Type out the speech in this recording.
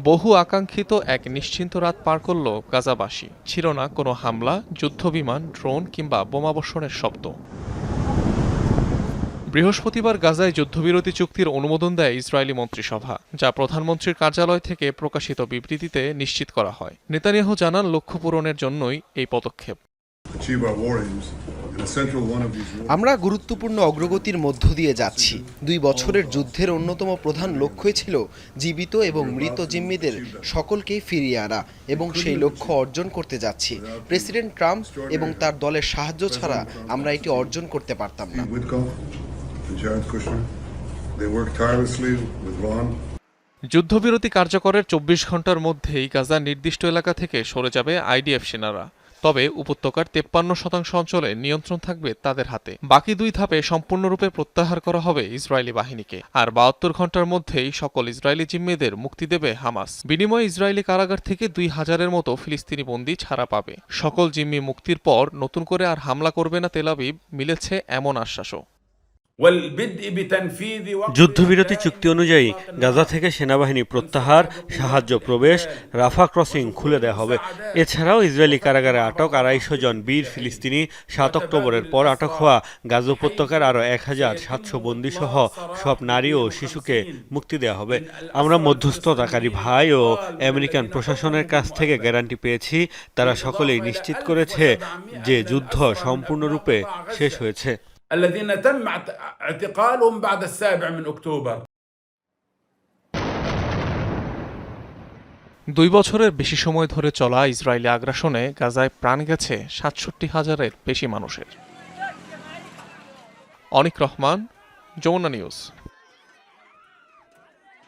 বহু আকাঙ্ক্ষিত এক নিশ্চিন্ত রাত পার করল গাজাবাসী। ছিল না কোনো হামলা, যুদ্ধবিমান, ড্রোন কিংবা বোমাবর্ষণের শব্দ। বৃহস্পতিবার গাজায় যুদ্ধবিরতি চুক্তির অনুমোদন দেয় ইসরায়েলি মন্ত্রিসভা, যা প্রধানমন্ত্রীর কার্যালয় থেকে প্রকাশিত বিবৃতিতে নিশ্চিত করা হয়। নেতানিয়াহু জানান, লক্ষ্য পূরণের জন্যই এই পদক্ষেপ। আমরা গুরুত্বপূর্ণ অগ্রগতির মধ্য দিয়ে যাচ্ছি। 2 বছরের যুদ্ধের অন্যতম প্রধান লক্ষ্যই ছিল জীবিত এবং মৃত জিম্মিদের সকলকেই ফিরিয়ে আনা, এবং সেই লক্ষ্য অর্জন করতে যাচ্ছি। প্রেসিডেন্ট ট্রাম্প এবং তার দলের সাহায্য ছাড়া আমরা এটি অর্জন করতে পারতাম না। যুদ্ধবিরতি কার্যকরের 24 ঘন্টার মধ্যেই গাজার নির্দিষ্ট এলাকা থেকে সরে যাবে আইডিএফ সেনারা। তবে উপত্যকার 53% অঞ্চলে নিয়ন্ত্রণ থাকবে তাদের হাতে। বাকি 2 ধাপে সম্পূর্ণরূপে প্রত্যাহার করা হবে ইসরায়েলি বাহিনীকে। আর 72 ঘন্টার মধ্যেই সকল ইসরায়েলি জিম্মিদের মুক্তি দেবে হামাস। বিনিময়ে ইসরায়েলি কারাগার থেকে 2000-এর মতো ফিলিস্তিনি বন্দী ছাড়া পাবে। সকল জিম্মি মুক্তির পর নতুন করে আর হামলা করবে না তেল আবিব, মিলেছে এমন আশ্বাসও। যুদ্ধবিরতি চুক্তি অনুযায়ী গাজা থেকে সেনাবাহিনী প্রত্যাহার, সাহায্য প্রবেশ, রাফা ক্রসিং খুলে দেওয়া হবে। এছাড়াও ইসরায়েলি কারাগারে আটক 250 জন বীর ফিলিস্তিনি, 7 অক্টোবরের পর আটক হওয়া গাজা উপত্যকার আরও 1700 বন্দীসহ সব নারী ও শিশুকে মুক্তি দেওয়া হবে। আমরা মধ্যস্থতাকারী ভাই ও আমেরিকান প্রশাসনের কাছ থেকে গ্যারান্টি পেয়েছি, তারা সকলেই নিশ্চিত করেছে যে যুদ্ধ সম্পূর্ণরূপে শেষ হয়েছে। الذين تم اعتقالهم بعد 7 أكتوبر। 2 বছরের বেশি সময় ধরে চলা ইসরায়েলি আগ্রাসনে গাজায় প্রাণ গেছে 67,000-এর বেশি মানুষের। অনিক রহমান, যমুনা নিউজ।